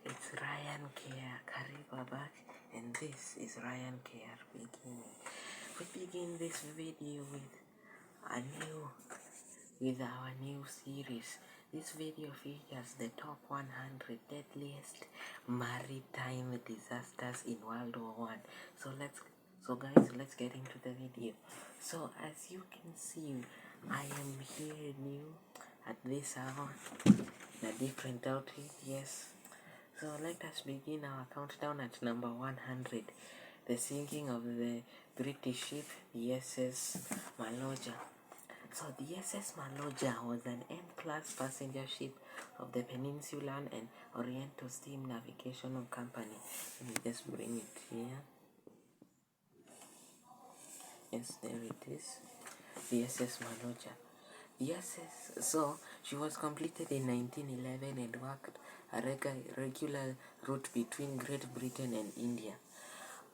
It's Ryan Care, Kariba back, and this is Ryan Care beginning. We begin this video with our new series. This video features the top 100 deadliest maritime disasters in World War One. So guys, let's get into the video. So as you can see, I am here new at this hour, in a different outfit. Yes. So let us begin our countdown at number 100, the sinking of the British ship, the SS Maloja. So the SS Maloja was an M-class passenger ship of the Peninsular and Oriental Steam Navigational Company. Let me just bring it here. Yes, there it is. The SS Maloja. Yes, so she was completed in 1911 and worked a regular route between Great Britain and India.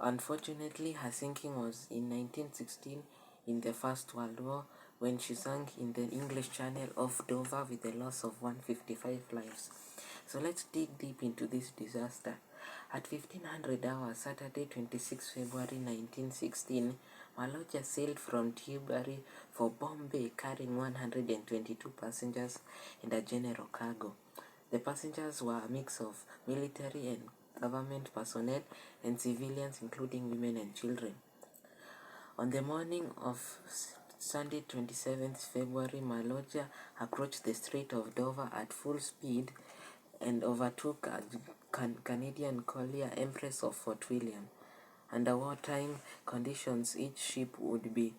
Unfortunately, her sinking was in 1916 in the First World War, when she sank in the English Channel off Dover with a loss of 155 lives. So let's dig deep into this disaster. At 1500 hours, Saturday 26 February 1916, Maloja sailed from Tilbury for Bombay carrying 122 passengers and a general cargo. The passengers were a mix of military and government personnel and civilians, including women and children. On the morning of Sunday 27th February, Maloja approached the Strait of Dover at full speed and overtook a Canadian collier, Empress of Fort William. Under wartime conditions, each ship would be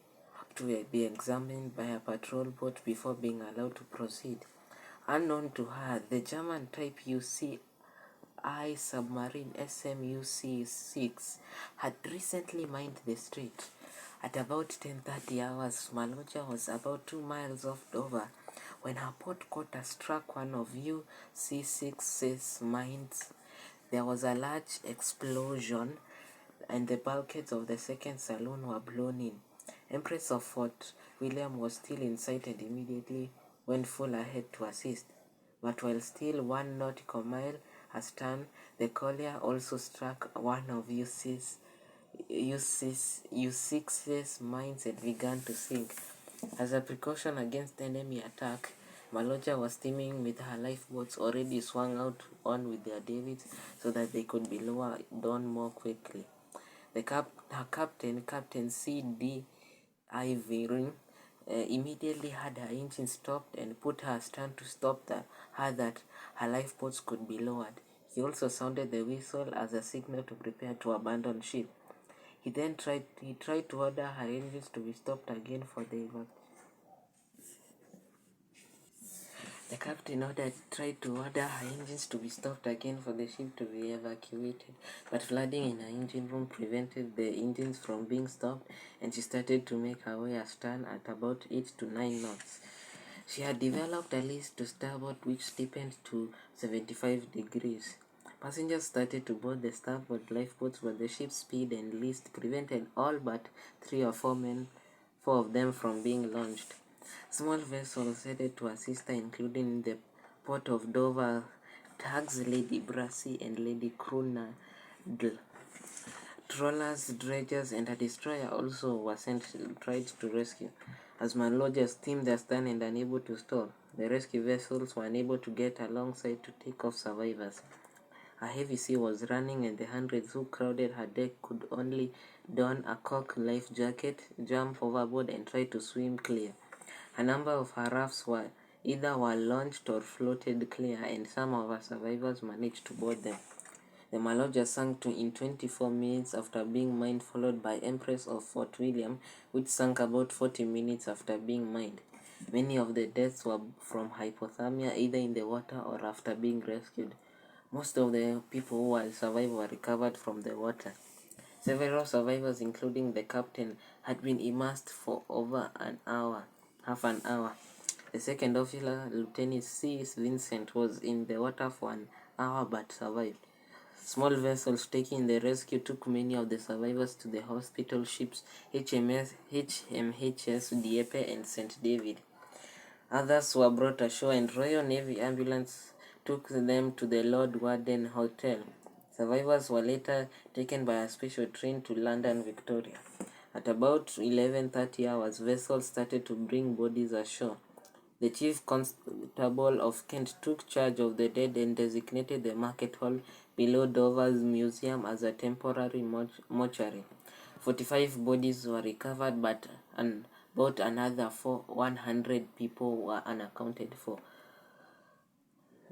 to be examined by a patrol boat before being allowed to proceed. Unknown to her, the German type UCI submarine SMUC-6 had recently mined the strait. At about 10:30 hours, Maloja was about 2 miles off Dover when her port quarter struck one of UC-6's mines. There was a large explosion and the bulkheads of the second saloon were blown in. Empress of Fort William was still in sight and immediately went full ahead to assist. But while still 1 nautical mile astern, the collier also struck one of U6's mines and began to sink. As a precaution against enemy attack, Maloja was steaming with her lifeboats already swung out on with their davits so that they could be lowered down more quickly. Her captain, Captain C.D. Ivering, immediately had her engine stopped and put her astern to stop her that her lifeboats could be lowered. He also sounded the whistle as a signal to prepare to abandon ship. He then tried to order her engines to be stopped again for the evacuation. The captain tried to order her engines to be stopped again for the ship to be evacuated, but flooding in her engine room prevented the engines from being stopped, and she started to make her way astern at about 8 to 9 knots. She had developed a least to starboard which steepened to 75 degrees. Passengers started to board the starboard lifeboats, but the ship's speed and least prevented all but 3 or 4 of them from being launched. Small vessels headed to assist her, including the port of Dover tugs Lady Brassey and Lady Crunadle. Trawlers, dredgers, and a destroyer also were tried to rescue. As Maloja steamed astern and unable to stall, the rescue vessels were unable to get alongside to take off survivors. A heavy sea was running, and the hundreds who crowded her deck could only don a cork life jacket, jump overboard, and try to swim clear. A number of her rafts were launched or floated clear, and some of her survivors managed to board them. The Maloja sank in 24 minutes after being mined, followed by Empress of Fort William, which sank about 40 minutes after being mined. Many of the deaths were from hypothermia, either in the water or after being rescued. Most of the people who were survived were recovered from the water. Several survivors, including the captain, had been immersed for over half an hour. The second officer, Lieutenant C. Vincent, was in the water for an hour but survived. Small vessels taking the rescue took many of the survivors to the hospital ships HMS Dieppe and St. David. Others were brought ashore, and Royal Navy ambulance took them to the Lord Warden Hotel. Survivors were later taken by a special train to London, Victoria. At about 11:30 hours, vessels started to bring bodies ashore. The Chief Constable of Kent took charge of the dead and designated the market hall below Dover's museum as a temporary mortuary. 45 bodies were recovered, but about another 100 people were unaccounted for.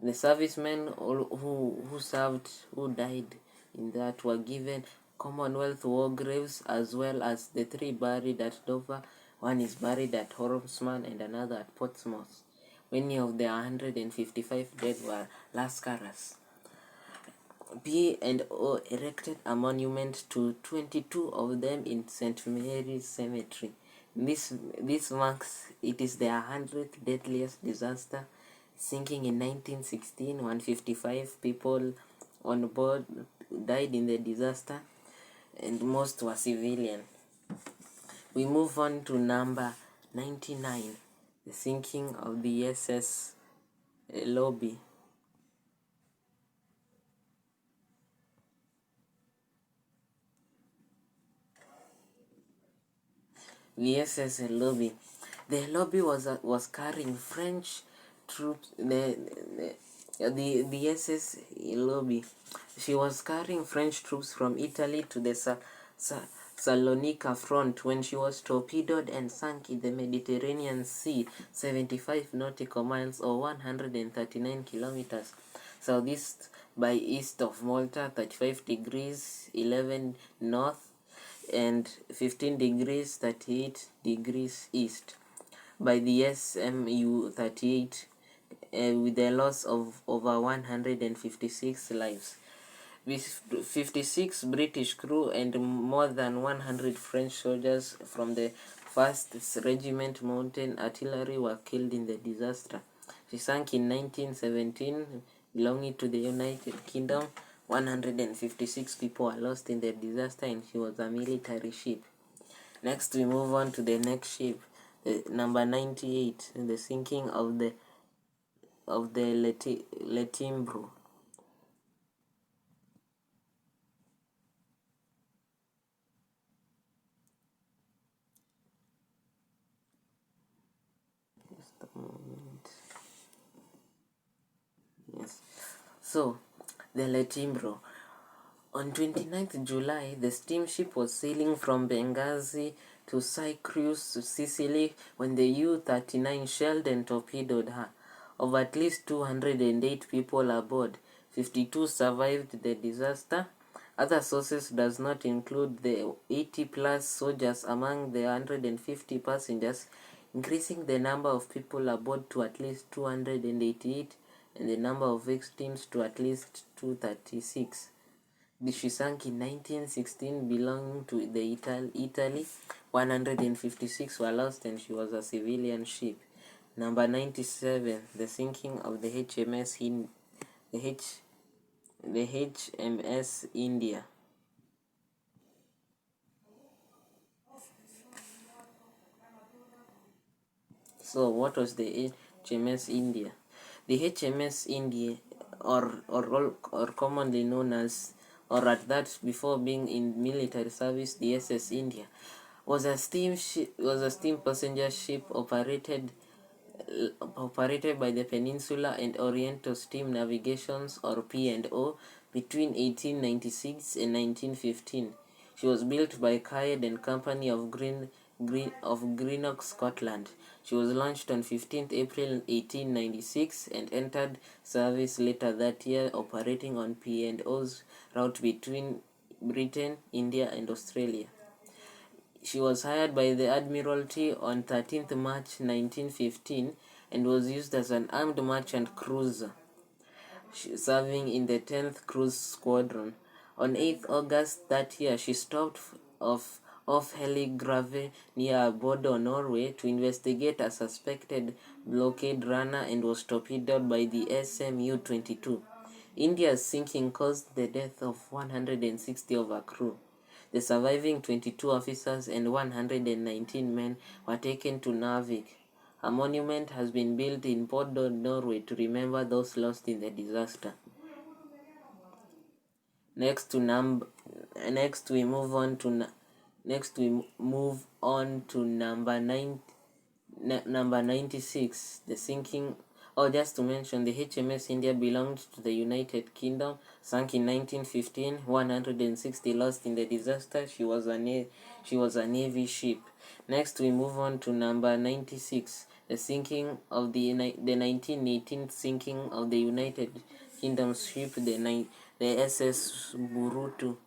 The servicemen who died in that were given Commonwealth war graves, as well as the 3 buried at Dover. One is buried at Hormsman and another at Portsmouth. Many of the 155 dead were Lascaris. P&O erected a monument to 22 of them in St. Mary's Cemetery. This marks it is their 100th deadliest disaster. Sinking in 1916, 155 people on board died in the disaster, and most were civilian. We move on to number 99, the sinking of the SS Lobby. The SS Lobby. The Lobby was carrying French troops. The SS Lobby. She was carrying French troops from Italy to the Salonika front when she was torpedoed and sank in the Mediterranean Sea, 75 nautical miles or 139 kilometers southeast by east of Malta, 35 degrees 11 north and 15 degrees 38 degrees east by the SMU 38, with the loss of over 156 lives. With 56 British crew and more than 100 French soldiers from the 1st Regiment Mountain Artillery were killed in the disaster. She sank in 1917, belonging to the United Kingdom. 156 people were lost in the disaster, and she was a military ship. Next, we move on to the next ship, number 98, the sinking of the Letimbro. Just a moment. Yes. So, the Letimbro. On 29th July, the steamship was sailing from Benghazi to Cyprus, Sicily, when the U-39 shelled and torpedoed her. Of at least 208 people aboard, 52 survived the disaster. Other sources does not include the 80-plus soldiers among the 150 passengers, increasing the number of people aboard to at least 288 and the number of victims to at least 236. She sank in 1916, belonging to the Italy. 156 were lost, and she was a civilian ship. Number 97, the sinking of the HMS India. So, what was the HMS India? The HMS India, or commonly known as, or at that before being in military service, the SS India, was a steam passenger ship operated by the Peninsula and Oriental Steam Navigations, or P&O, between 1896 and 1915. She was built by Caird and Company of Greenock, Scotland. She was launched on 15th April 1896 and entered service later that year, operating on P&O's route between Britain, India, and Australia. She was hired by the Admiralty on 13th March 1915 and was used as an armed merchant cruiser, serving in the 10th Cruise Squadron. On 8th August that year, she stopped off Heligrave near Bodo, Norway, to investigate a suspected blockade runner and was torpedoed by the SMU-22. India's sinking caused the death of 160 of her crew. The surviving 22 officers and 119 men were taken to Narvik. A monument has been built in Portland, Norway to remember those lost in the disaster. Next we move on to number 96, the sinking. Oh, just to mention, the HMS India belonged to the United Kingdom, sank in 1915, 160 lost in the disaster. She was a Navy ship. Next, we move on to number 96, the sinking of the 1918 sinking of the United Kingdom ship, the SS Burutu.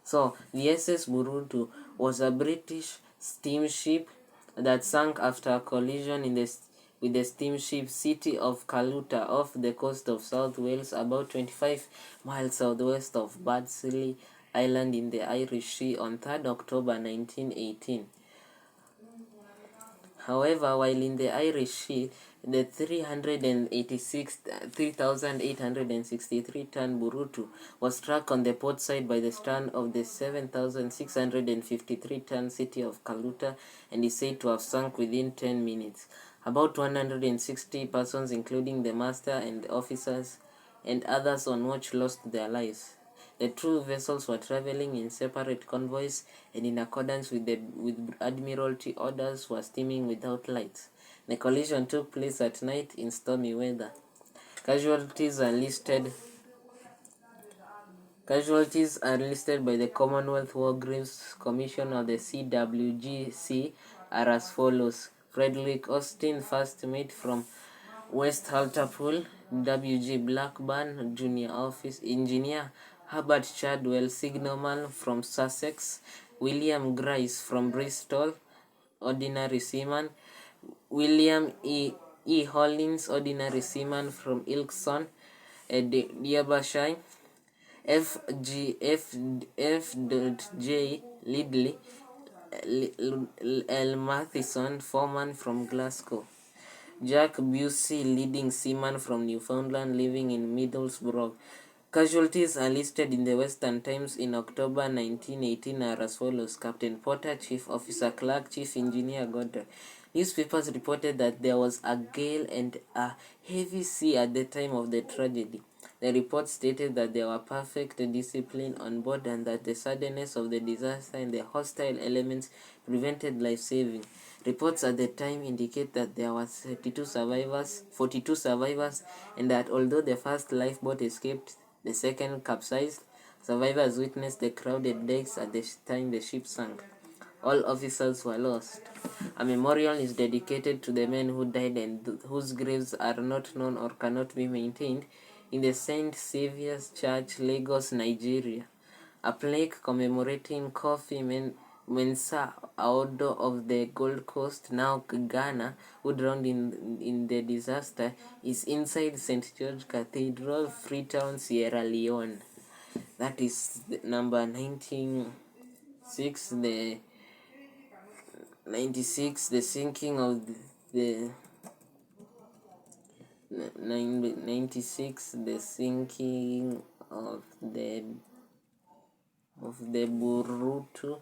So, the SS Burutu was a British steamship that sank after a collision with the steamship City of Kaluta off the coast of South Wales, about 25 miles southwest of Barnsley Island in the Irish Sea on 3rd October 1918. However, while in the Irish Sea, the 3,863-ton Burutu was struck on the port side by the stern of the 7,653-ton City of Kaluta and is said to have sunk within 10 minutes. About 160 persons, including the master and the officers and others on watch, lost their lives. The two vessels were traveling in separate convoys and in accordance with Admiralty orders were steaming without lights. The collision took place at night in stormy weather. Casualties are listed by the Commonwealth War Graves Commission of the CWGC are as follows: Frederick Austin, first mate from West Hartlepool; W.G. Blackburn, junior office engineer; Herbert Chadwell, signalman from Sussex; William Grice from Bristol, ordinary seaman; William E. Hollins, ordinary seaman from Ilkeston, Derbyshire; F.J. Lidley L. Matheson, foreman from Glasgow; Jack Busey, leading seaman from Newfoundland, living in Middlesbrough. Casualties are listed in the Western Times in October 1918 are as follows: Captain Porter, Chief Officer Clark, Chief Engineer Goddard. Newspapers reported that there was a gale and a heavy sea at the time of the tragedy. The report stated that there were perfect discipline on board and that the suddenness of the disaster and the hostile elements prevented life-saving. Reports at the time indicate that there were 42 survivors, and that although the first lifeboat escaped, the second capsized. Survivors witnessed the crowded decks at the time the ship sank. All officers were lost. A memorial is dedicated to the men who died and whose graves are not known or cannot be maintained in the St. Saviour's Church, Lagos, Nigeria. A plaque commemorating Kofi Mensah Aodo of the Gold Coast, now Ghana, who drowned in the disaster, is inside St. George Cathedral, Freetown, Sierra Leone. That is number 96, the sinking of the 96, the sinking of the Burutu.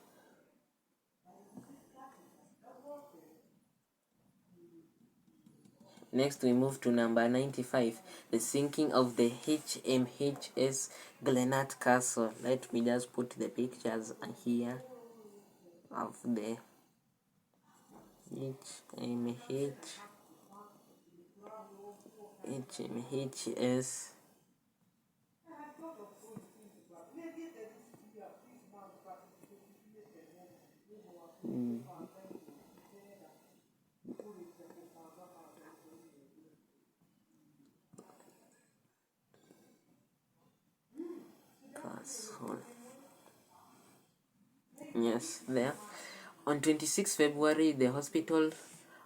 Next, we move to number 95, the sinking of the HMHS Glenart Castle. Let me just put the pictures here of the HMHS Castle. Yes, there. On 26 February, the hospital.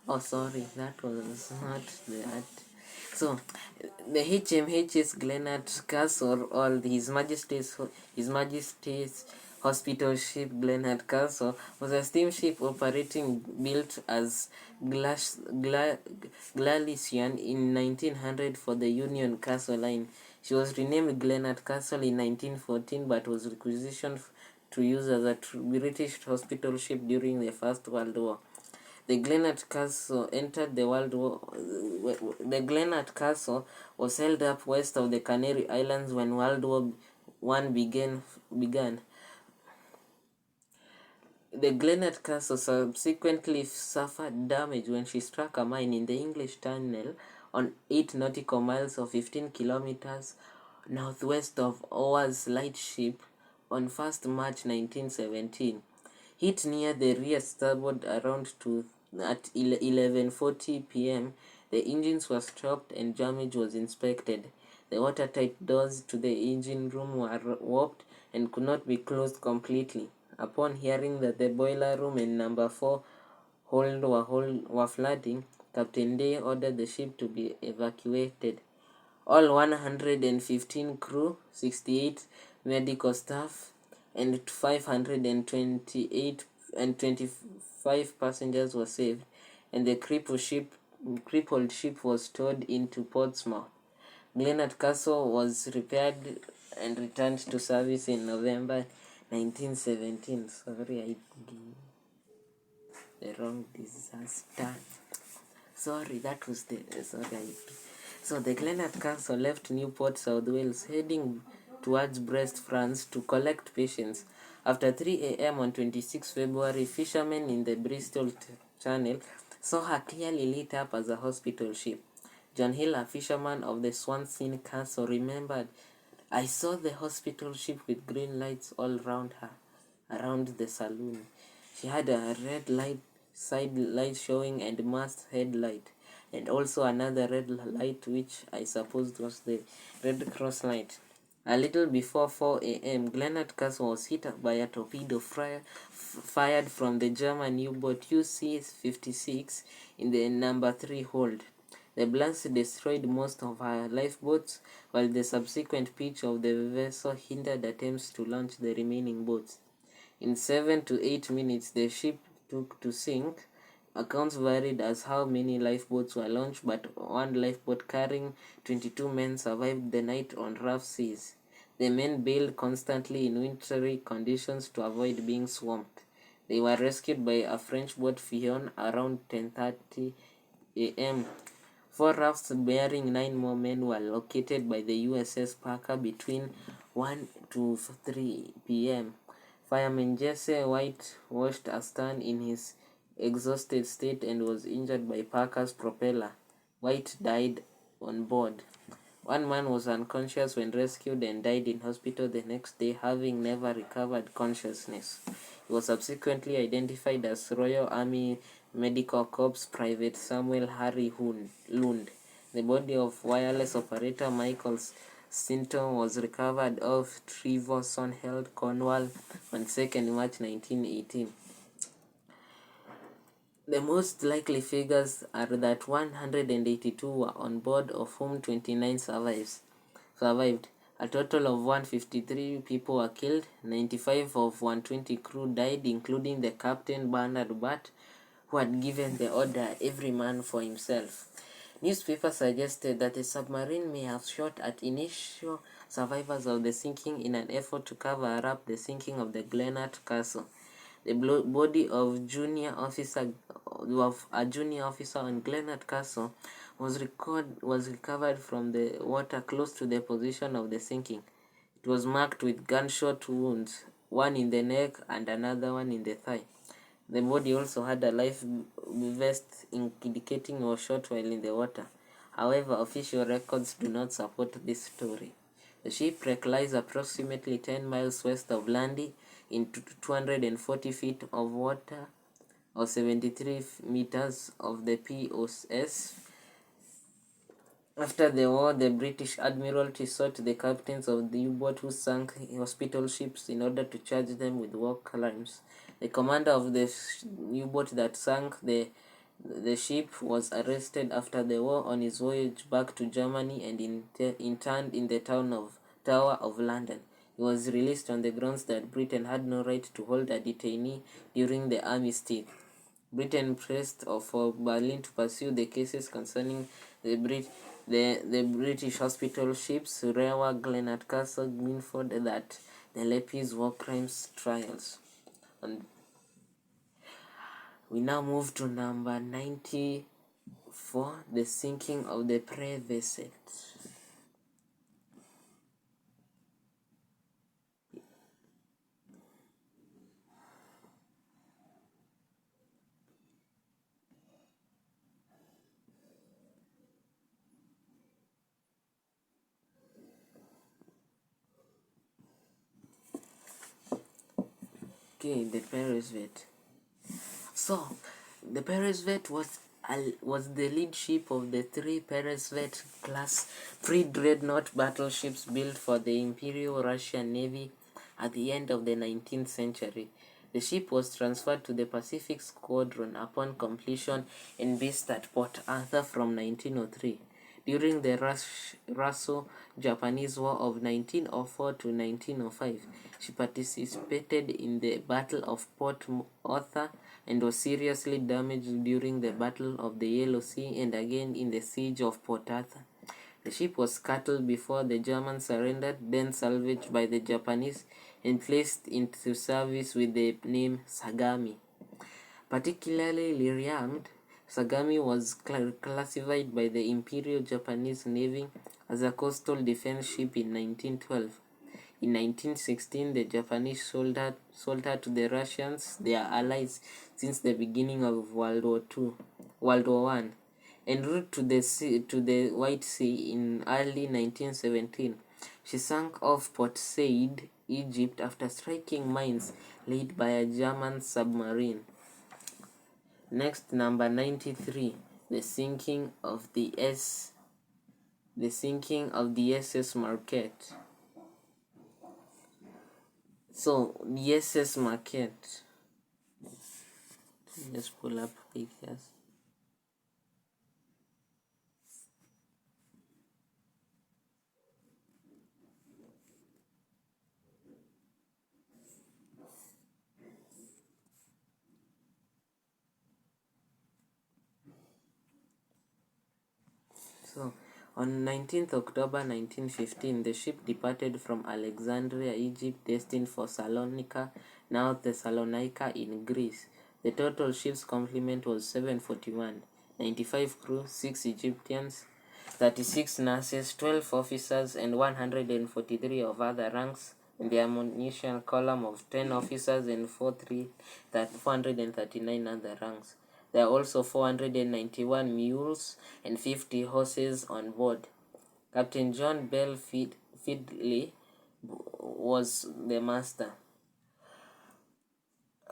Oh, sorry, that was not that. So, the HMHS Glenart Castle, or His Majesty's Hospital Ship Glenart Castle, was a steamship built as Galician in 1900 for the Union Castle Line. She was renamed Glenart Castle in 1914 but was requisitioned to use as a British hospital ship during the First World War. The Glenart Castle entered the World War. The Glenart Castle was held up west of the Canary Islands when World War I began. The Glenart Castle subsequently suffered damage when she struck a mine in the English Channel on 8 nautical miles or 15 kilometers northwest of Owa's lightship on 1st March 1917. Hit near the rear starboard around at 11:40 p.m., the engines were stopped and damage was inspected. The watertight doors to the engine room were warped and could not be closed completely. Upon hearing that the boiler room and number 4 hold were flooding, Captain Day ordered the ship to be evacuated. All 115 crew, 68 medical staff, and 528 and 25 passengers were saved, and the crippled ship was towed into Portsmouth. Glenart Castle was repaired and returned to service in November 1917. Sorry, I did the wrong disaster. Sorry, that was the So the Glenart Castle left Newport, South Wales, heading towards Brest, France, to collect patients. After 3 a.m. on 26 February, fishermen in the Bristol Channel saw her clearly lit up as a hospital ship. John Hill, a fisherman of the Swansea Castle, remembered, "I saw the hospital ship with green lights all round her, around the saloon. She had a red light, side light showing, and mast headlight, and also another red light, which I supposed was the Red Cross light." A little before 4 a.m., Glenart Castle was hit by a torpedo fired from the German U-boat UC-56 in the number 3 hold. The blast destroyed most of her lifeboats, while the subsequent pitch of the vessel hindered attempts to launch the remaining boats. In 7 to 8 minutes, the ship took to sink. Accounts varied as how many lifeboats were launched, but one lifeboat carrying 22 men survived the night on rough seas. The men bailed constantly in wintry conditions to avoid being swamped. They were rescued by a French boat Fion around 10:30 a.m. 4 rafts bearing 9 more men were located by the USS Parker between 1 to 3 p.m. Fireman Jesse White washed astern in his exhausted state and was injured by Parker's propeller. White died on board. One man was unconscious when rescued and died in hospital the next day, having never recovered consciousness. He was subsequently identified as Royal Army Medical Corps Private Samuel Harry Lund. The body of wireless operator Michael Sinton was recovered off Trevorson Heath, Cornwall, on 2nd March 1918. The most likely figures are that 182 were on board, of whom 29 survived. A total of 153 people were killed. 95 of 120 crew died, including the captain Bernard Butt, who had given the order, "every man for himself." Newspapers suggested that the submarine may have shot at initial survivors of the sinking in an effort to cover up the sinking of the Glenart Castle. The body of a junior officer on Glenart Castle was recovered from the water close to the position of the sinking. It was marked with gunshot wounds, one in the neck and another one in the thigh. The body also had a life vest indicating it was shot while in the water. However, official records do not support this story. The shipwreck lies approximately 10 miles west of Lundy in 240 feet of water, or 73 meters of the POS. After the war, the British Admiralty sought the captains of the U-boat who sank hospital ships in order to charge them with war crimes. The commander of the U-boat that sank the ship was arrested after the war on his voyage back to Germany and interned in the Tower of London. He was released on the grounds that Britain had no right to hold a detainee during the armistice. Britain pressed for Berlin to pursue the cases concerning the The British hospital ships Rewa, Glenart Castle, Greenford, that the Lepis war crimes trials. And we now move to number 94, the sinking of the prey vessel. Okay, the Peresvet. So, the Peresvet was the lead ship of the three Peresvet class pre-dreadnought battleships built for the Imperial Russian Navy at the end of the 19th century. The ship was transferred to the Pacific Squadron upon completion and based at Port Arthur from 1903. During the Russo-Japanese War of 1904 to 1905, she participated in the Battle of Port Arthur and was seriously damaged during the Battle of the Yellow Sea and again in the Siege of Port Arthur. The ship was scuttled before the Germans surrendered, then salvaged by the Japanese and placed into service with the name Sagami. Particularly rearmed, Sagami was classified by the Imperial Japanese Navy as a coastal defense ship in 1912. In 1916, the Japanese sold her to the Russians, their allies since the beginning of World War I. En route to the White Sea in early 1917, she sank off Port Said, Egypt, after striking mines laid by a German submarine. Next, number 93, the sinking of the SS Marquette. So the SS Marquette. Let's pull up pictures. So, on 19th October 1915, the ship departed from Alexandria, Egypt, destined for Salonika, now Thessalonica in Greece. The total ship's complement was 741, 95 crew, 6 Egyptians, 36 nurses, 12 officers, and 143 of other ranks, and the ammunition column of 10 officers and 439 other ranks. There are also 491 mules and 50 horses on board. Captain John Bell Fidley was the master.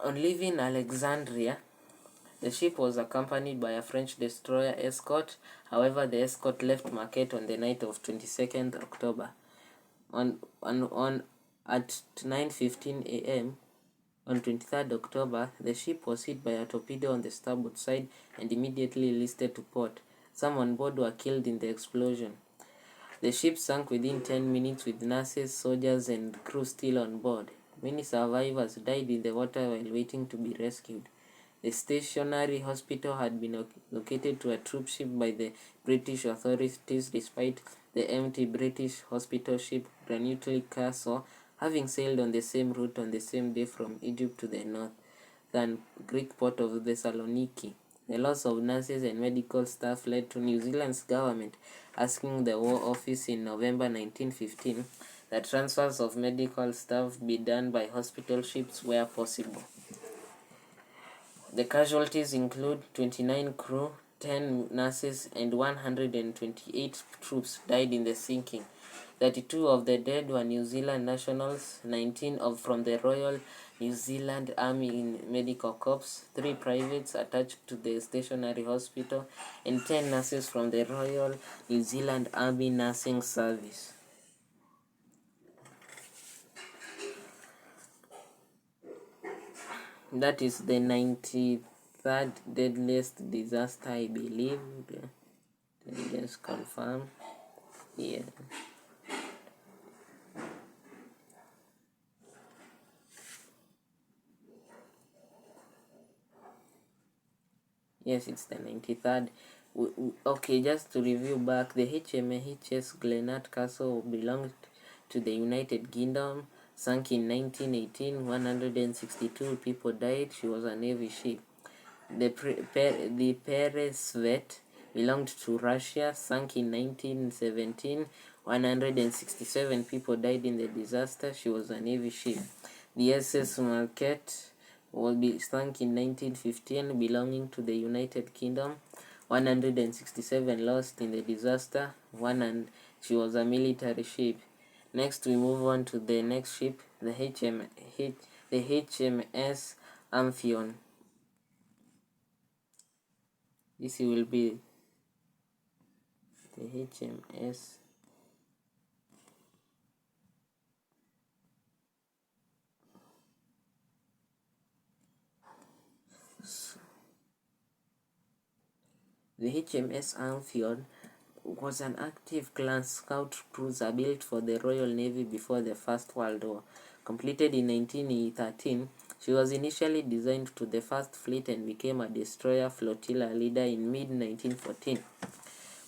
On leaving Alexandria, the ship was accompanied by a French destroyer escort. However, the escort left Marquette on the night of 22nd October. At 9:15 a.m., on 23rd October, the ship was hit by a torpedo on the starboard side and immediately listed to port. Some on board were killed in the explosion. The ship sank within 10 minutes with nurses, soldiers, and crew still on board. Many survivors died in the water while waiting to be rescued. The stationary hospital had been located to a troopship by the British authorities despite the empty British hospital ship Glenart Castle having sailed on the same route on the same day from Egypt to the northern Greek port of Thessaloniki. The loss of nurses and medical staff led to New Zealand's government asking the War Office in November 1915 that transfers of medical staff be done by hospital ships where possible. The casualties include 29 crew, 10 nurses, and 128 troops died in the sinking. 32 of the dead were New Zealand nationals, 19 from the Royal New Zealand Army in Medical Corps, 3 privates attached to the stationary hospital, and 10 nurses from the Royal New Zealand Army Nursing Service. That is the 93rd deadliest disaster, I believe. Let's confirm. Yeah. Yes, it's the 93rd Okay, just to review back, the HMS Glenart Castle belonged to the United Kingdom, sunk in 1918, 162 people died, she was a Navy ship. The Peresvet belonged to Russia, sunk in 1917, 167 people died in the disaster, she was a Navy ship. The SS Marquette will be sunk in 1915, belonging to the United Kingdom, 167 lost in the disaster, and she was a military ship. Next, we move on to the next ship, the HMS Amphion. This will be the HMS Amphion was an active class scout cruiser built for the Royal Navy before the First World War. Completed in 1913, she was initially designed to the First Fleet and became a destroyer flotilla leader in mid-1914.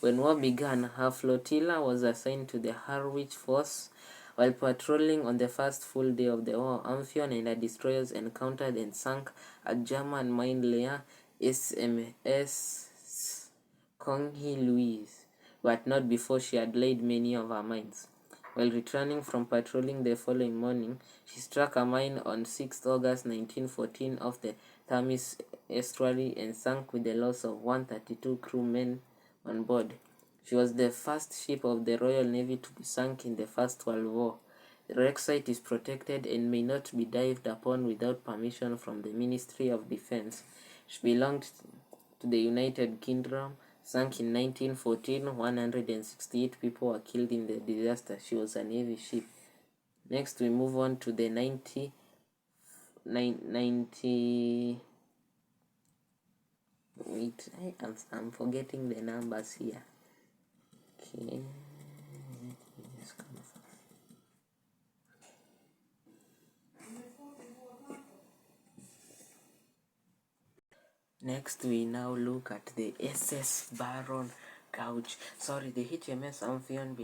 When war began, her flotilla was assigned to the Harwich Force. While patrolling on the first full day of the war, Amphion and her destroyers encountered and sank a German mine layer, SMS Kongi Louise, but not before she had laid many of her mines. While returning from patrolling the following morning, she struck a mine on 6 August 1914 off the Thames estuary and sank with the loss of 132 crewmen on board. She was the first ship of the Royal Navy to be sunk in the First World War. The wreck site is protected and may not be dived upon without permission from the Ministry of Defense. She belonged to the United Kingdom, sunk in 1914, 168 people were killed in the disaster. She was a Navy ship. Next, we move on to the 90. Wait, I'm forgetting the numbers here. Okay. Next, we now look at the SS Baron Gauch. The HMS Amphion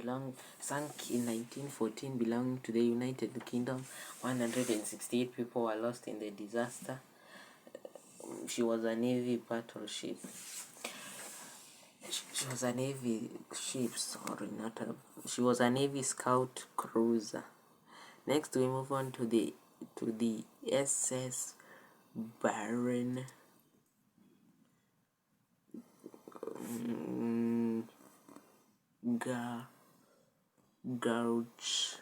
sunk in 1914, belonging to the United Kingdom. 168 people were lost in the disaster. She was a Navy battleship. She was a Navy ship, she was a Navy scout cruiser. Next, we move on to the SS Baron Gautsch.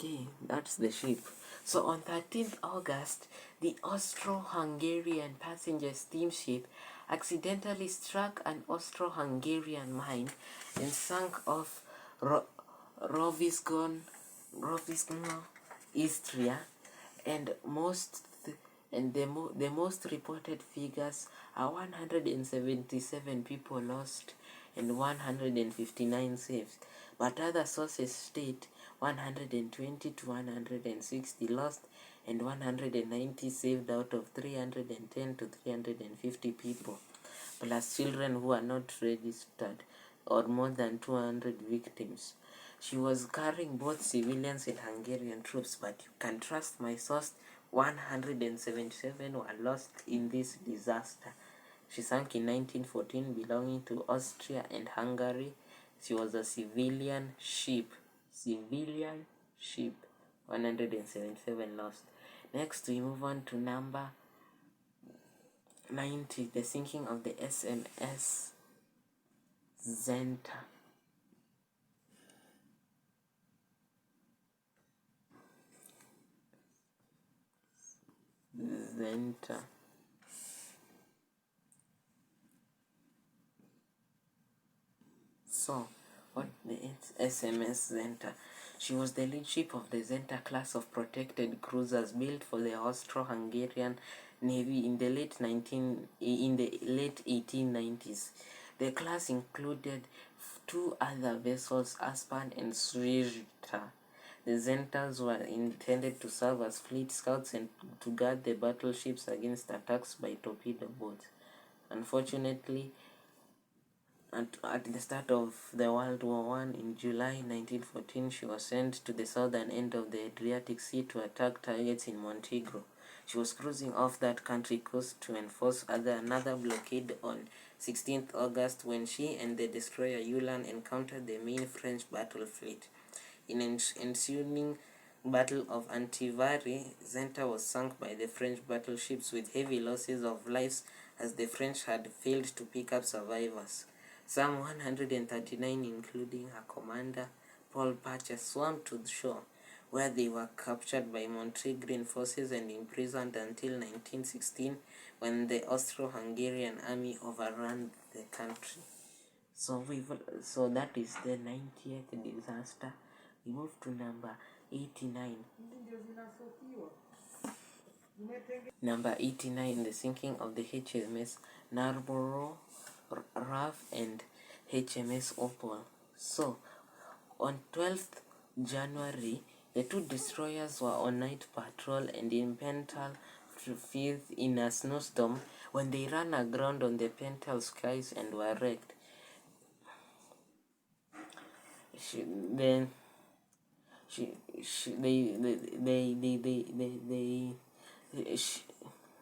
Okay, that's the ship. So on 13th August, the Austro-Hungarian passenger steamship accidentally struck an Austro-Hungarian mine and sank off Rovisgon, Istria, and the most reported figures are 177 people lost and 159 saved, but other sources state 120 to 160 lost and 190 saved out of 310 to 350 people, plus children who are not registered, or more than 200 victims. She was carrying both civilians and Hungarian troops, but you can trust my source, 177 were lost in this disaster. She sank in 1914, belonging to Austria and Hungary. She was a civilian ship. 177 lost. Next, we move on to number 90, the sinking of the SMS Zenta. So, what the SMS Zenta? She was the lead ship of the Zenta class of protected cruisers built for the Austro-Hungarian Navy in the late 1890s. The class included two other vessels, Aspan and Srijta. The Zentas were intended to serve as fleet scouts and to guard the battleships against attacks by torpedo boats. Unfortunately, at the start of the World War I, in July 1914, she was sent to the southern end of the Adriatic Sea to attack targets in Montenegro. She was cruising off that country coast to enforce another blockade on 16th August when she and the destroyer Ulan encountered the main French battle fleet. In ensuing Battle of Antivari, Zenta was sunk by the French battleships with heavy losses of lives as the French had failed to pick up survivors. Some 139, including her commander, Paul Patcher, swam to the shore, where they were captured by Montenegrin forces and imprisoned until 1916, when the Austro-Hungarian army overran the country. So that is the 90th disaster. We move to number 89. Number 89, the sinking of the HMS Narborough and HMS Opal. So, on 12th January, the two destroyers were on night patrol and in Pental Firth in a snowstorm when they ran aground on the Pental skies and were wrecked.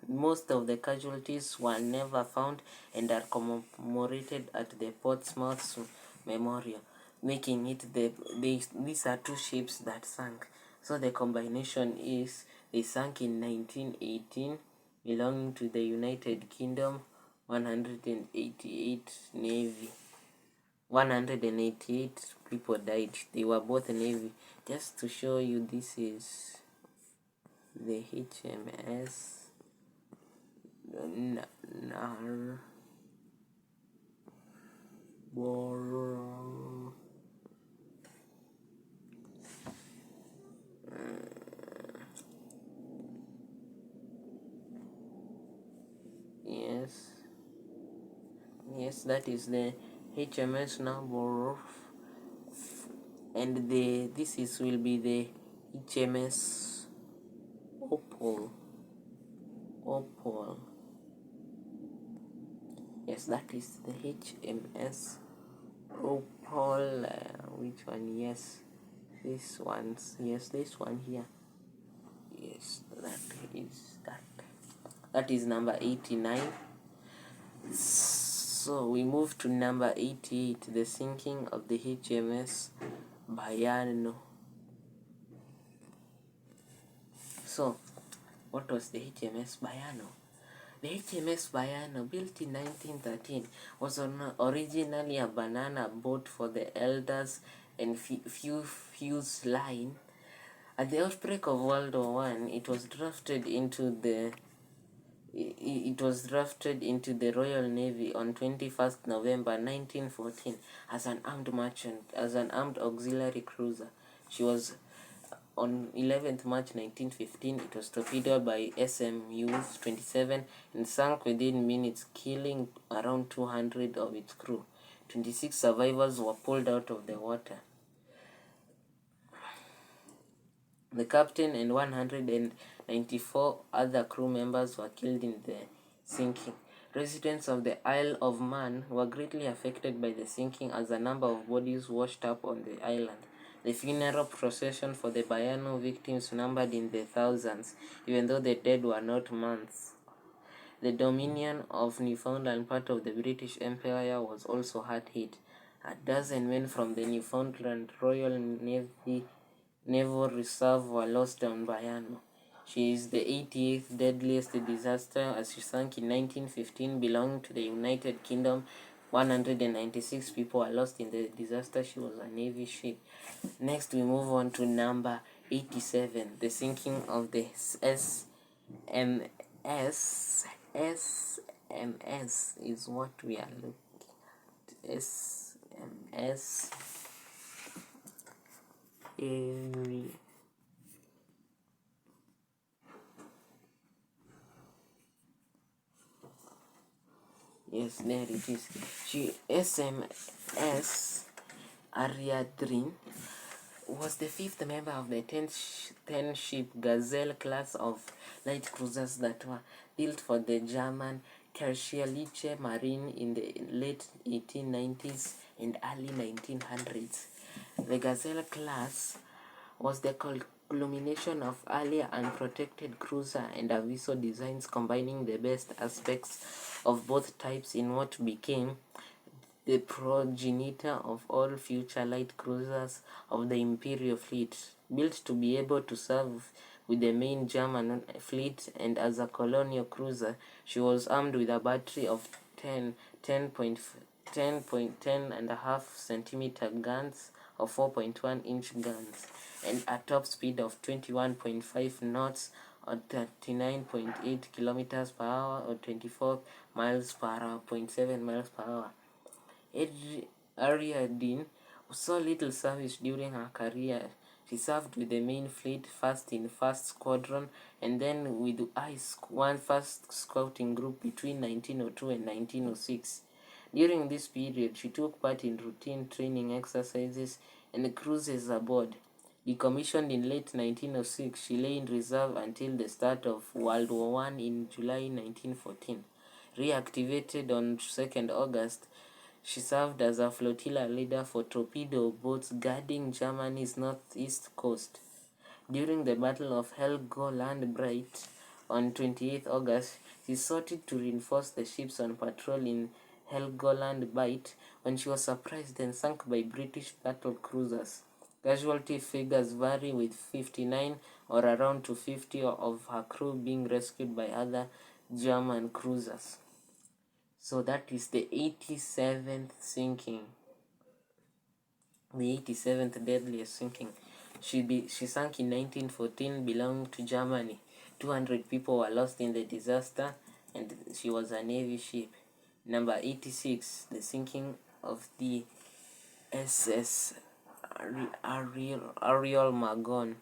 Most of the casualties were never found and are commemorated at the Portsmouth Memorial, making it these are two ships that sank. So the combination is they sank in 1918, belonging to the United Kingdom, 188 Navy. 188 people died. They were both Navy. Just to show you, this is the HMS Narborough. Yes, that is the HMS Narborough, and this will be the HMS Opal. Yes, that is the HMS Opal. Which one? Yes, this one. Yes, this one here. Yes, that is number 89. So we move to number 88, the sinking of the HMS Bayano. So, what was the HMS Bayano? The HMS Bayano, built in 1913, was originally a banana boat for the Elders and Fuse Line. At the outbreak of World War I, it was drafted into the Royal Navy on 21st November 1914 as an armed auxiliary cruiser. She was on 11th March 1915. It was torpedoed by SMUs 27 and sank within minutes, killing around 200 of its crew. 26 survivors were pulled out of the water. The captain and 194 other crew members were killed in the sinking. Residents of the Isle of Man were greatly affected by the sinking as a number of bodies washed up on the island. The funeral procession for the Bayano victims numbered in the thousands, even though the dead were not months. The Dominion of Newfoundland, part of the British Empire, was also hard hit. A dozen men from the Newfoundland Royal Naval Reserve were lost on Bayano. She is the 88th deadliest disaster as she sank in 1915, belonging to the United Kingdom. 196 people were lost in the disaster. She was a Navy ship. Next, we move on to number 87, the sinking of the SMS is what we are looking at. SMS Yes, there it is. SMS Ariadne was the fifth member of the 10-ship Gazelle class of light cruisers that were built for the German Kaiserliche Marine in the late 1890s and early 1900s. The Gazelle class was the culmination of earlier unprotected cruiser and aviso designs, combining the best aspects of both types in what became the progenitor of all future light cruisers of the Imperial fleet. Built to be able to serve with the main German fleet, and as a colonial cruiser, she was armed with a battery of 10.10.10.5 centimeter guns of 4.1-inch guns, and a top speed of 21.5 knots or 39.8 kilometers per hour or 24 miles per hour, 0.7 miles per hour. Ariadne saw little service during her career. She served with the main fleet, first in 1st Squadron and then with one first scouting group between 1902 and 1906. During this period, she took part in routine training exercises and cruises aboard. Decommissioned in late 1906, she lay in reserve until the start of World War I in July 1914. Reactivated on 2nd August, she served as a flotilla leader for torpedo boats guarding Germany's northeast coast. During the Battle of Helgoland-Bright on 28 August, she sought to reinforce the ships on patrol in Helgoland-Bight when she was surprised and sunk by British battle cruisers. Casualty figures vary, with 59 or around 250 of her crew being rescued by other German cruisers. So that is the 87th sinking. The 87th deadliest sinking. She sank in 1914, belonged to Germany. 200 people were lost in the disaster, and she was a Navy ship. Number 86, the sinking of the SS Ariel Magon.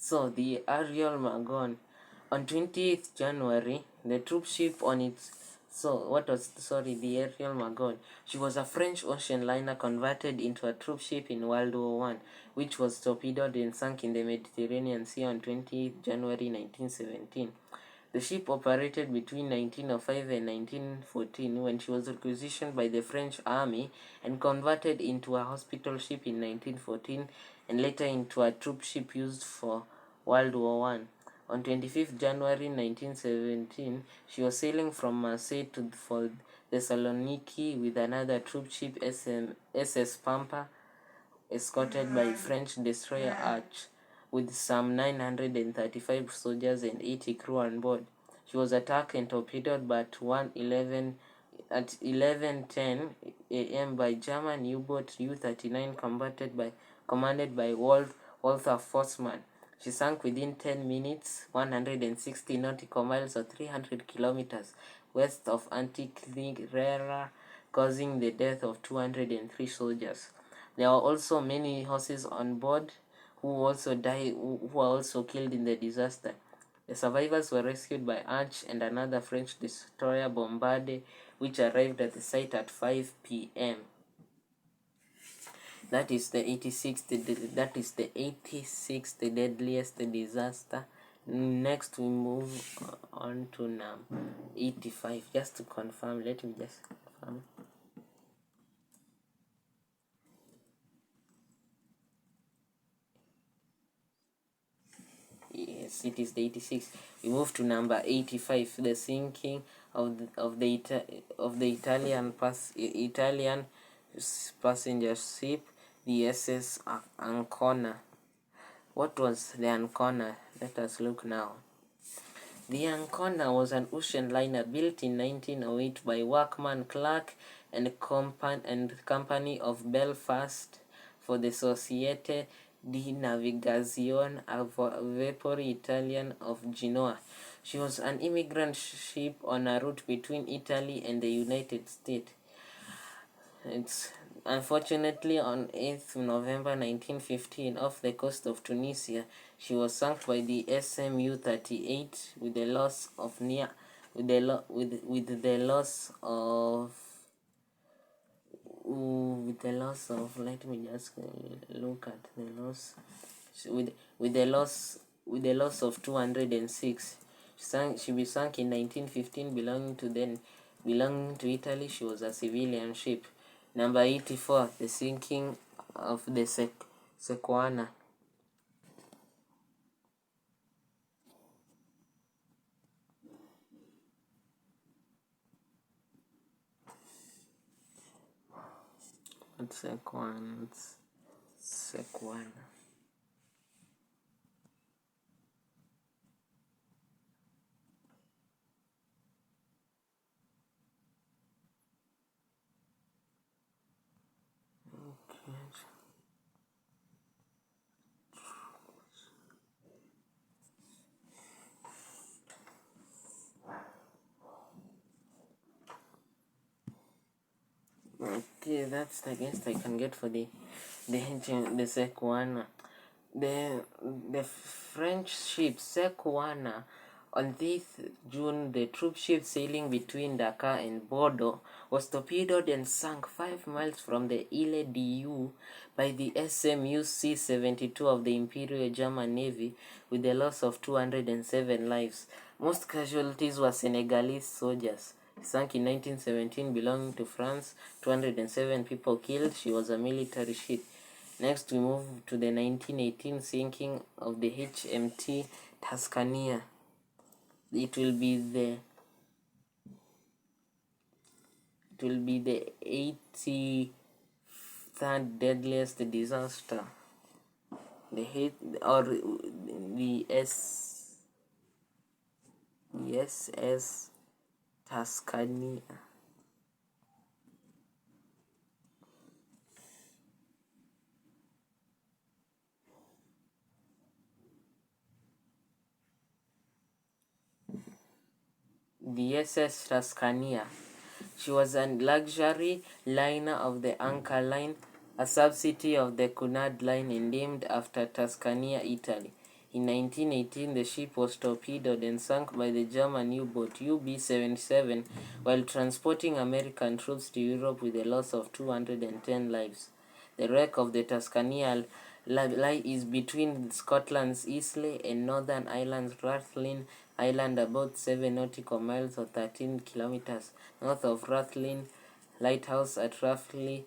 So the Ariel Magon, on 20th January, the troopship on its the Ariel Magon. She was a French ocean liner converted into a troopship in World War I, which was torpedoed and sunk in the Mediterranean Sea on 20th January 1917. The ship operated between 1905 and 1914 when she was requisitioned by the French Army and converted into a hospital ship in 1914 and later into a troop ship used for World War I. On 25th January 1917, she was sailing from Marseille for Thessaloniki with another troop ship, SS Pampa, escorted by French destroyer Arch, with some 935 soldiers and 80 crew on board. She was attacked and torpedoed at 11:10 a.m. by German U-boat U-39 commanded by Walther Forssmann. She sank within 10 minutes, 160 nautical miles or 300 kilometers west of Antikythera, causing the death of 203 soldiers. There were also many horses on board who were also killed in the disaster. The survivors were rescued by Arch and another French destroyer, Bombardier, which arrived at the site at 5 p.m. That is the 86th deadliest disaster. Next we move on to number 85. Just to confirm, let me just confirm. Yes, it is the 86. We move to number 85, the sinking of the Italian passenger ship, the SS Ancona. What was the Ancona? Let us look now. The Ancona was an ocean liner built in 1908 by Workman Clark and Company of Belfast for the Societe di Navigazione a Vapori Italian of Genoa. She was an immigrant ship on a route between Italy and the United States. It's unfortunately on 8th November 1915 off the coast of Tunisia. She was sunk by the SMU-38 with the loss of let me just look at the loss with the loss of 206. She was sunk in 1915 belonging to Italy. She was a civilian ship. Number 84, the sinking of the Sequana. Sequana. Okay, that's the best I can get for the Sequana. The French ship Sequana on this June, the troop ship sailing between Dakar and Bordeaux was torpedoed and sunk 5 miles from the Ile du by the SMU C-72 of the Imperial German Navy with the loss of 207 lives. Most casualties were Senegalese soldiers. Sunk in 1917, belonging to France, 207 people killed. She was a military ship. Next, we move to the 1918 sinking of the HMT Tuscania. It will be the 83rd deadliest disaster. The SS Tuscania. The SS Tuscania. She was a luxury liner of the Anchor Line, a subsidiary of the Cunard Line and named after Tuscania, Italy. In 1918, the ship was torpedoed and sunk by the German U-boat UB-77 while transporting American troops to Europe with a loss of 210 lives. The wreck of the Tuscania is between Scotland's Islay and Northern Ireland's Rathlin Island, about 7 nautical miles or 13 kilometers north of Rathlin Lighthouse at roughly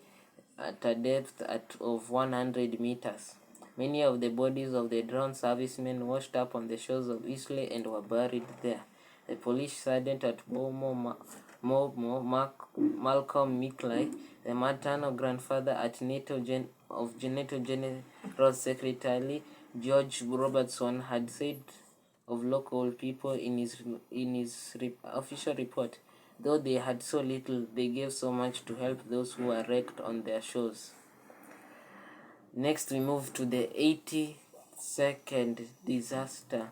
at a depth of 100 meters. Many of the bodies of the drowned servicemen washed up on the shores of Islay and were buried there. The police sergeant at Malcolm Mickley, the maternal grandfather at NATO General Secretary George Robertson, had said of local people in his official report, though they had so little, they gave so much to help those who were wrecked on their shores. Next, we move to the 82nd disaster.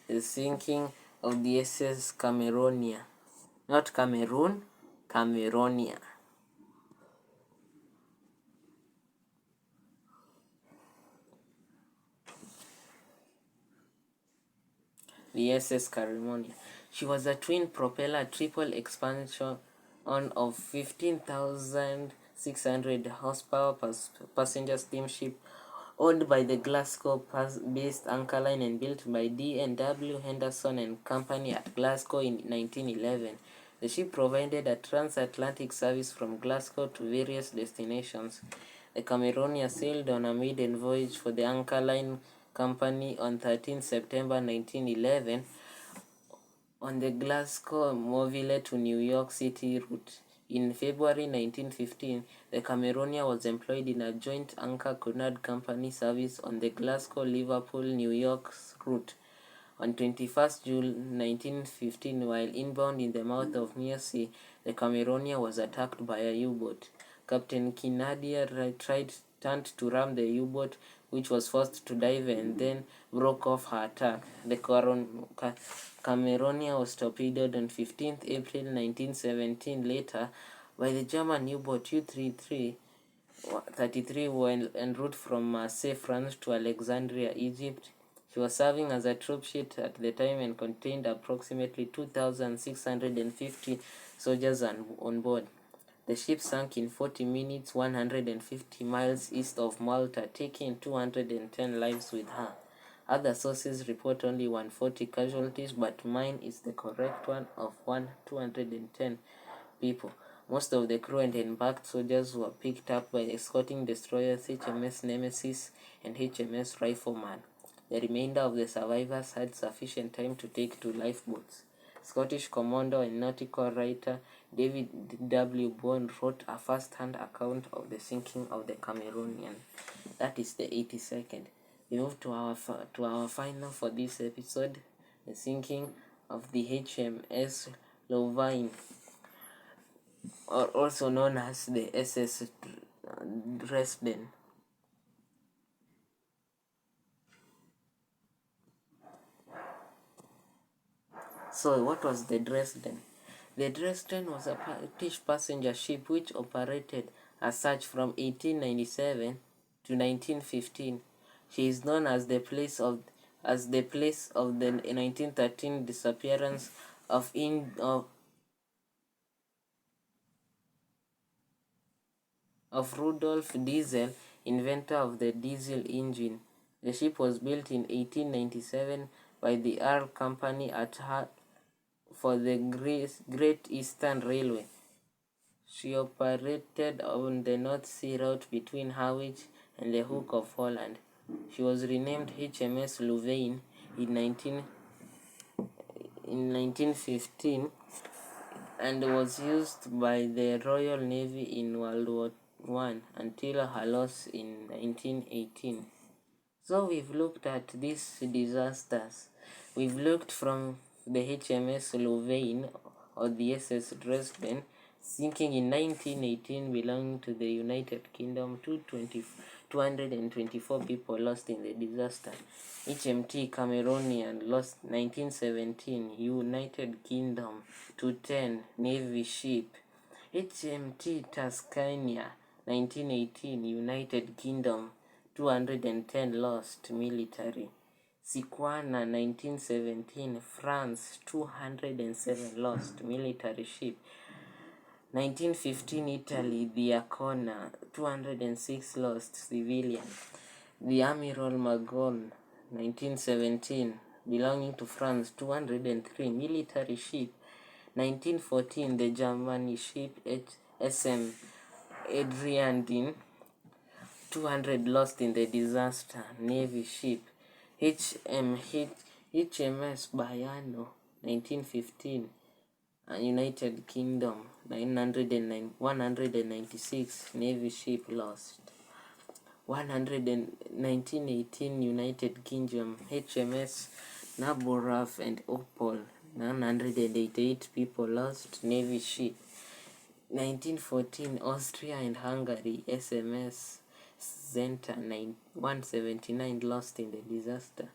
The sinking of the SS Cameronia. Not Cameroon, Cameronia. The SS Cameronia. She was a twin-propeller triple expansion of 15,600 horsepower passenger steamship owned by the Glasgow-based Anchor Line and built by D&W Henderson and Company at Glasgow in 1911. The ship provided a transatlantic service from Glasgow to various destinations. The Cameronia sailed on a maiden voyage for the Anchor Line Company on 13 September 1911 on the Glasgow-Moville to New York City route. In February 1915, the Cameronia was employed in a joint Anchor Cunard Company service on the Glasgow-Liverpool-New York route. On 21st June 1915, while inbound in the mouth of Mersey, the Cameronia was attacked by a U-boat. Captain Kinadia turned to ram the U-boat, which was forced to dive and then broke off her attack. The Cameronia was torpedoed on 15th April 1917 later by the German U-boat U-33 en route from Marseille, France to Alexandria, Egypt. She was serving as a troopship at the time and contained approximately 2,650 soldiers on board. The ship sank in 40 minutes 150 miles east of Malta, taking 210 lives with her. Other sources report only 140 casualties, but mine is the correct one of 210 people. Most of the crew and embarked soldiers were picked up by escorting destroyers HMS Nemesis and HMS Rifleman. The remainder of the survivors had sufficient time to take to lifeboats. Scottish commander and nautical writer David W. Bond wrote a first-hand account of the sinking of the Cameroonian. That is the 82nd. We move to our final for this episode, the sinking of the HMS Louvain, or also known as the SS Dresden. So, what was the Dresden? The Dresden was a British passenger ship which operated as such from 1897 to 1915. She is known as the place of the 1913 disappearance of Rudolf Diesel, inventor of the diesel engine. The ship was built in 1897 by the Earl Company at Hull for the Great Eastern Railway. She operated on the North Sea route between Harwich and the Hook of Holland. She was renamed HMS Louvain in 1915 and was used by the Royal Navy in World War I until her loss in 1918. So we've looked at these disasters. We've looked from the HMS Louvain or the SS Dresden, sinking in 1918, belonging to the United Kingdom. 224 people lost in the disaster. HMT Cameroonian lost 1917, United Kingdom. 210 Navy ship. HMT Tuscania 1918, United Kingdom. 210 lost, military. Sequana 1917, France. 207 lost, military ship. 1915 Italy, the Acona. 206 lost, civilian. The Amiral Magon 1917, belonging to France. 203 military ship. 1914 the Germany ship SM Adriandin. 200 lost in the disaster. Navy ship. HMS Bayano 1915, United Kingdom. 196 Navy ship lost. 1918 United Kingdom, HMS Narborough and Opal. 988 people lost, Navy ship. 1914 Austria and Hungary, SMS Zenta-179 lost in the disaster,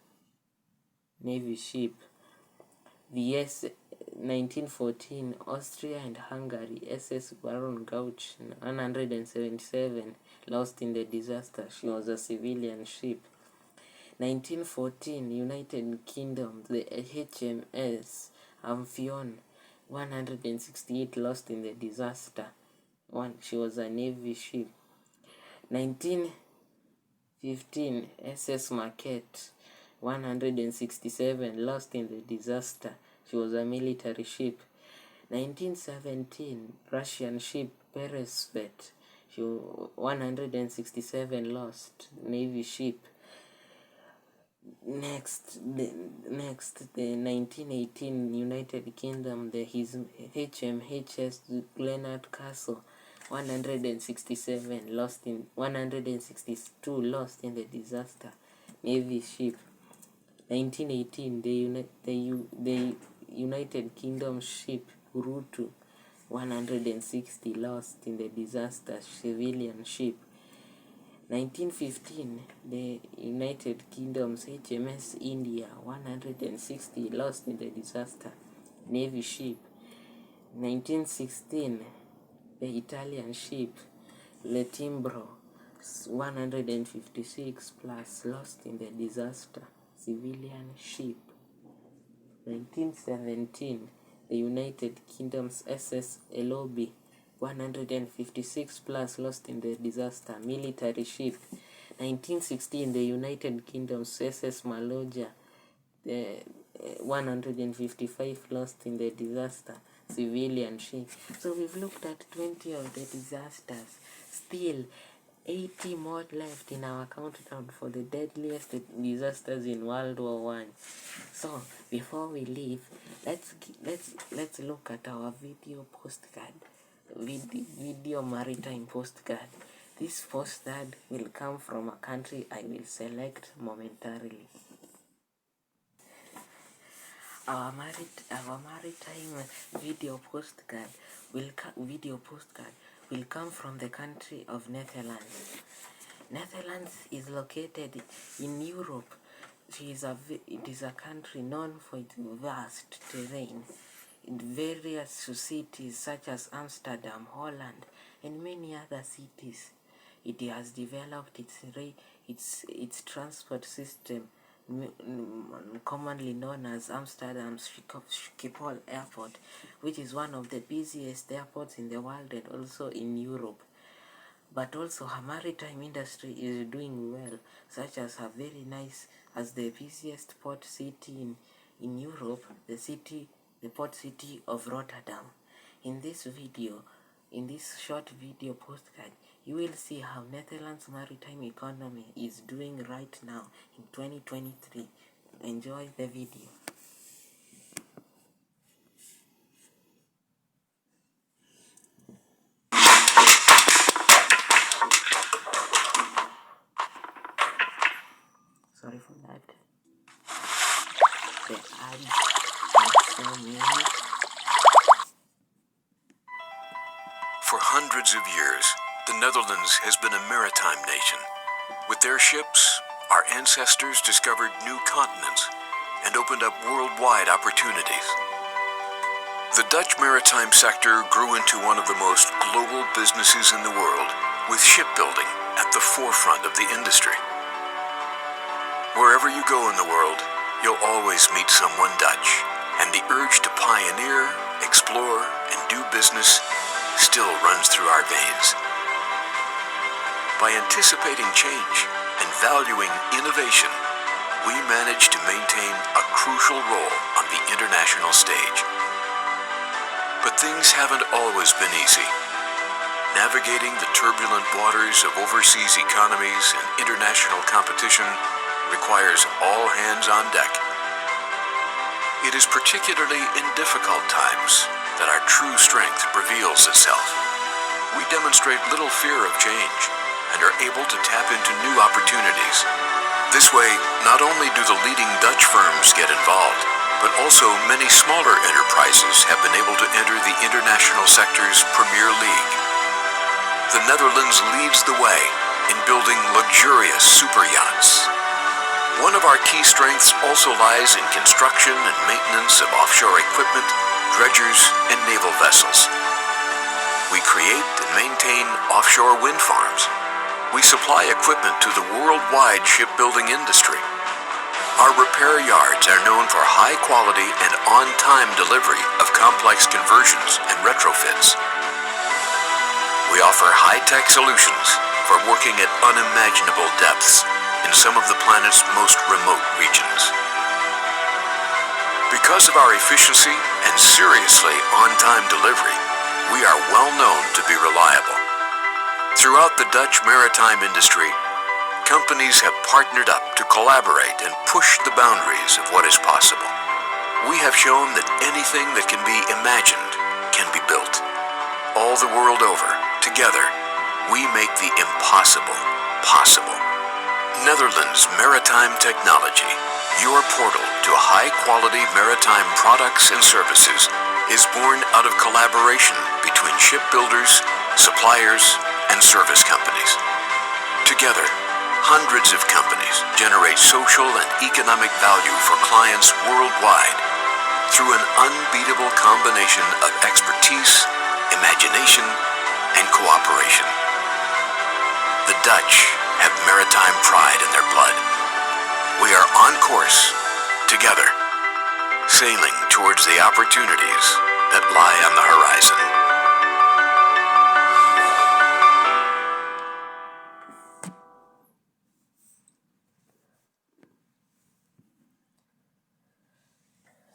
Navy ship. The 1914 Austria and Hungary, SS Baron Gautsch 177 lost in the disaster. She was a civilian ship. 1914 United Kingdom, the HMS Amphion 168 lost in the disaster. She was a Navy ship. 1915 SS Marquette 167 lost in the disaster. She was a military ship. 1917 Russian ship Peresvet, 167 lost, Navy ship. Next, the 1918 United Kingdom, the HMHS Glenart Castle, 162 lost in the disaster, Navy ship. 1918, the United Kingdom ship Urutu 160 lost in the disaster, civilian ship. 1915, the United Kingdom's HMS India 160 lost in the disaster, Navy ship. 1916, the Italian ship Narborough 156 plus lost in the disaster, civilian ship. 1917, the United Kingdom's SS Eloby 156 plus lost in the disaster, military ship. 1916, the United Kingdom's SS Maloja 155 lost in the disaster, civilian ship. So we've looked at 20 of the disasters. Still 80 more left in our countdown for the deadliest disasters in World War I. So before we leave, let's look at our video postcard, video maritime postcard. This postcard will come from a country I will select momentarily. Our maritime video postcard will come from the country of Netherlands. Netherlands is located in Europe. It is a country known for its vast terrain in various cities such as Amsterdam, Holland, and many other cities. It has developed its transport system, commonly known as Amsterdam's Schiphol Airport, which is one of the busiest airports in the world and also in Europe. But also her maritime industry is doing well, such as her very nice as the busiest port city in Europe, the port city of Rotterdam. In this short video postcard, you will see how Netherlands' maritime economy is doing right now in 2023. Enjoy the video. Sorry for that. The ads are so many. For hundreds of years, the Netherlands has been a maritime nation. With their ships, our ancestors discovered new continents and opened up worldwide opportunities. The Dutch maritime sector grew into one of the most global businesses in the world, with shipbuilding at the forefront of the industry. Wherever you go in the world, you'll always meet someone Dutch, and the urge to pioneer, explore, and do business still runs through our veins. By anticipating change and valuing innovation, we manage to maintain a crucial role on the international stage. But things haven't always been easy. Navigating the turbulent waters of overseas economies and international competition requires all hands on deck. It is particularly in difficult times that our true strength reveals itself. We demonstrate little fear of change and are able to tap into new opportunities. This way, not only do the leading Dutch firms get involved, but also many smaller enterprises have been able to enter the international sector's Premier League. The Netherlands leads the way in building luxurious super yachts. One of our key strengths also lies in construction and maintenance of offshore equipment, dredgers, and naval vessels. We create and maintain offshore wind farms. We supply equipment to the worldwide shipbuilding industry. Our repair yards are known for high quality and on-time delivery of complex conversions and retrofits. We offer high-tech solutions for working at unimaginable depths in some of the planet's most remote regions. Because of our efficiency and seriously on-time delivery, we are well known to be reliable. Throughout the Dutch maritime industry, companies have partnered up to collaborate and push the boundaries of what is possible. We have shown that anything that can be imagined can be built. All the world over, together, we make the impossible possible. Netherlands Maritime Technology, your portal to high-quality maritime products and services, is born out of collaboration between shipbuilders, suppliers, and service companies. Together, hundreds of companies generate social and economic value for clients worldwide through an unbeatable combination of expertise, imagination, and cooperation. The Dutch have maritime pride in their blood. We are on course, together, sailing towards the opportunities that lie on the horizon.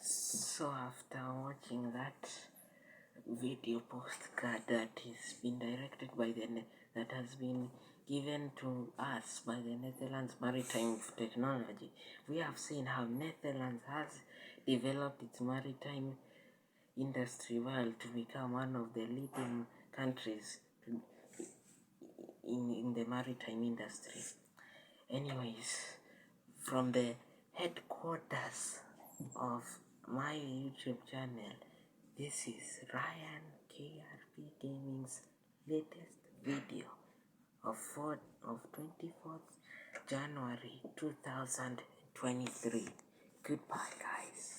So after watching that video postcard that is been directed by that has been given to us by the Netherlands Maritime Technology, we have seen how Netherlands has developed its maritime industry well to become one of the leading countries in the maritime industry. Anyways, from the headquarters of my YouTube channel, this is Ryan KRP Gaming's latest video of 24th January 2023. Goodbye, guys.